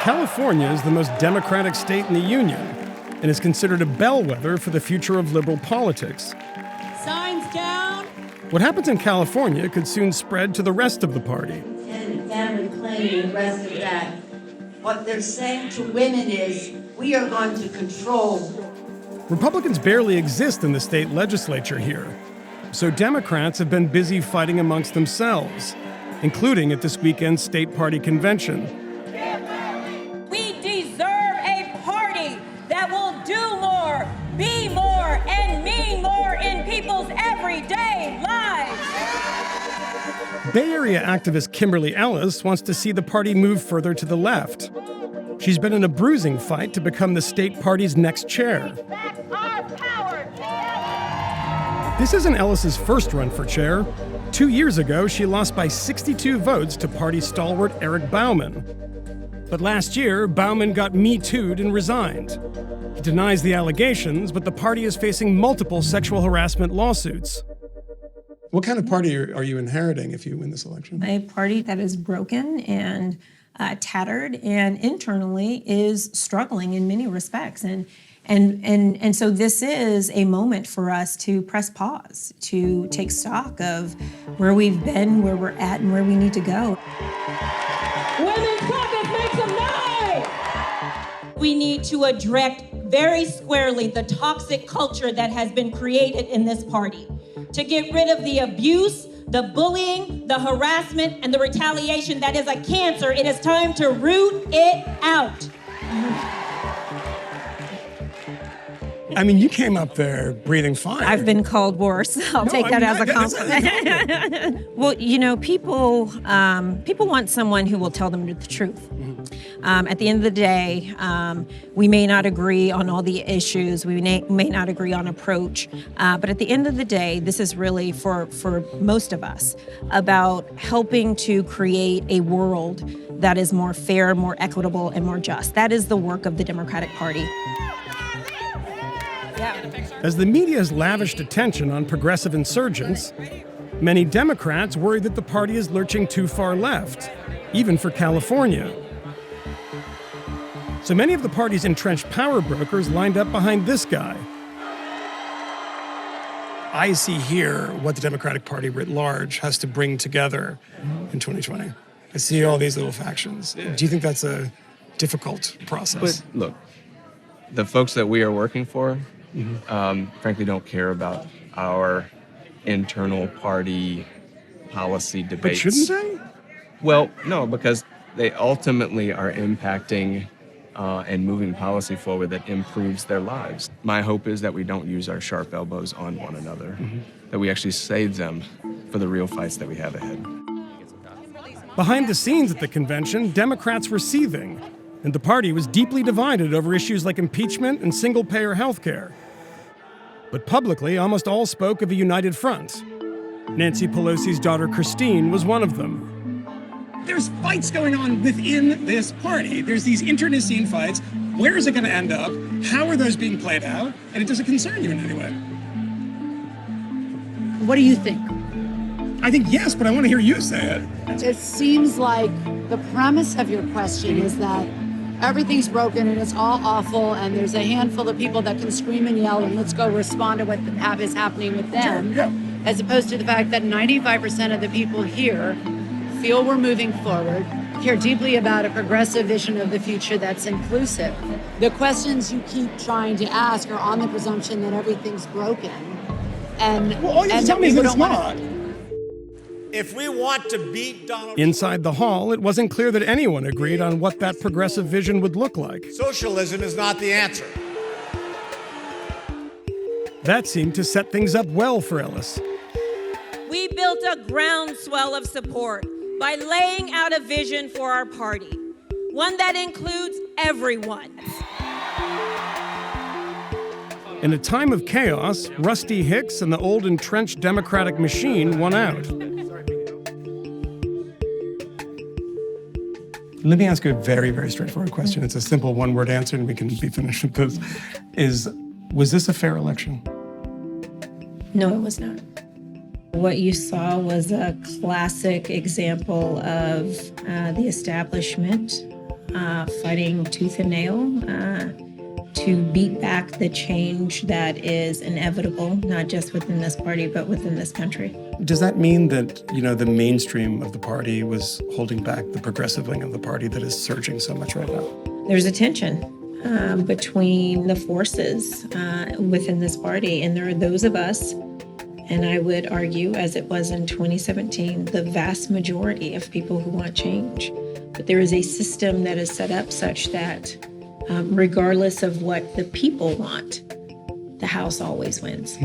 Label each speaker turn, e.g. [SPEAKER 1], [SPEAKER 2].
[SPEAKER 1] California is the most democratic state in the union and is considered a bellwether for the future of liberal politics.
[SPEAKER 2] Signs down.
[SPEAKER 1] What happens in California could soon spread to the rest of the party.
[SPEAKER 3] And family planning and the rest of that. What they're saying to women is, we are going to control.
[SPEAKER 1] Republicans barely exist in the state legislature here, so Democrats have been busy fighting amongst themselves, including at this weekend's state party convention.
[SPEAKER 2] We deserve a party that will do more, be more, and mean more in people's everyday lives.
[SPEAKER 1] Bay Area activist Kimberly Ellis wants to see the party move further to the left. She's been in a bruising fight to become the state party's next chair. This isn't Ellis's first run for chair. 2 years ago, she lost by 62 votes to party stalwart Eric Bauman. But last year, Bauman got Me Too'd and resigned. He denies the allegations, but the party is facing multiple sexual harassment lawsuits. What kind of party are you inheriting if you win this election?
[SPEAKER 4] A party that is broken and tattered and internally is struggling in many respects. And so this is a moment for us to press pause, to take stock of where we've been, where we're at, and where we need to go.
[SPEAKER 2] Women's caucus, make some noise! We need to address very squarely the toxic culture that has been created in this party, to get rid of the abuse, the bullying, the harassment, and the retaliation that is a cancer. It is time to root it out.
[SPEAKER 1] I mean, you came up there breathing fire.
[SPEAKER 4] I've been called worse. I'll take that as a compliment. Well, you know, people want someone who will tell them the truth. At the end of the day, we may not agree on all the issues. We may not agree on approach. But at the end of the day, this is really, for most of us, about helping to create a world that is more fair, more equitable, and more just. That is the work of the Democratic Party.
[SPEAKER 1] As the media has lavished attention on progressive insurgents, many Democrats worry that the party is lurching too far left, even for California. So many of the party's entrenched power brokers lined up behind this guy. I see here what the Democratic Party writ large has to bring together in 2020. I see all these little factions. Do you think that's a difficult process?
[SPEAKER 5] But look, the folks that we are working for, frankly, don't care about our internal party policy debates.
[SPEAKER 1] But shouldn't they?
[SPEAKER 5] Well, no, because they ultimately are impacting and moving policy forward that improves their lives. My hope is that we don't use our sharp elbows on one another, that we actually save them for the real fights that we have ahead.
[SPEAKER 1] Behind the scenes at the convention, Democrats were seething, and the party was deeply divided over issues like impeachment and single-payer health care. But publicly, almost all spoke of a united front. Nancy Pelosi's daughter Christine was one of them.
[SPEAKER 6] There's fights going on within this party. There's these internecine fights. Where is it going to end up? How are those being played out? And it doesn't concern you in any way.
[SPEAKER 7] What do you think?
[SPEAKER 6] I think yes, but I want to hear you say it.
[SPEAKER 7] It seems like the premise of your question is that everything's broken and it's all awful and there's a handful of people that can scream and yell and let's go respond to what is happening with them, as opposed to the fact that 95% of the people here feel we're moving forward, care deeply about a progressive vision of the future that's inclusive. The questions you keep trying to ask are on the presumption that everything's broken. And
[SPEAKER 6] all you have to tell me is that it's not.
[SPEAKER 8] If we want to beat Donald
[SPEAKER 1] Inside the hall, it wasn't clear that anyone agreed on what that progressive vision would look like.
[SPEAKER 8] Socialism is not the answer.
[SPEAKER 1] That seemed to set things up well for Ellis.
[SPEAKER 2] We built a groundswell of support by laying out a vision for our party, one that includes everyone.
[SPEAKER 1] In a time of chaos, Rusty Hicks and the old entrenched Democratic machine won out. Let me ask you a very, very straightforward question. It's a simple one-word answer, and we can be finished with this. Was this a fair election?
[SPEAKER 4] No, it was not. What you saw was a classic example of the establishment fighting tooth and nail to beat back the change that is inevitable, not just within this party, but within this country.
[SPEAKER 1] Does that mean that, the mainstream of the party was holding back the progressive wing of the party that is surging so much right now?
[SPEAKER 4] There's a tension between the forces within this party, and there are those of us, and I would argue, as it was in 2017, the vast majority of people who want change. But there is a system that is set up such that regardless of what the people want, the House always wins.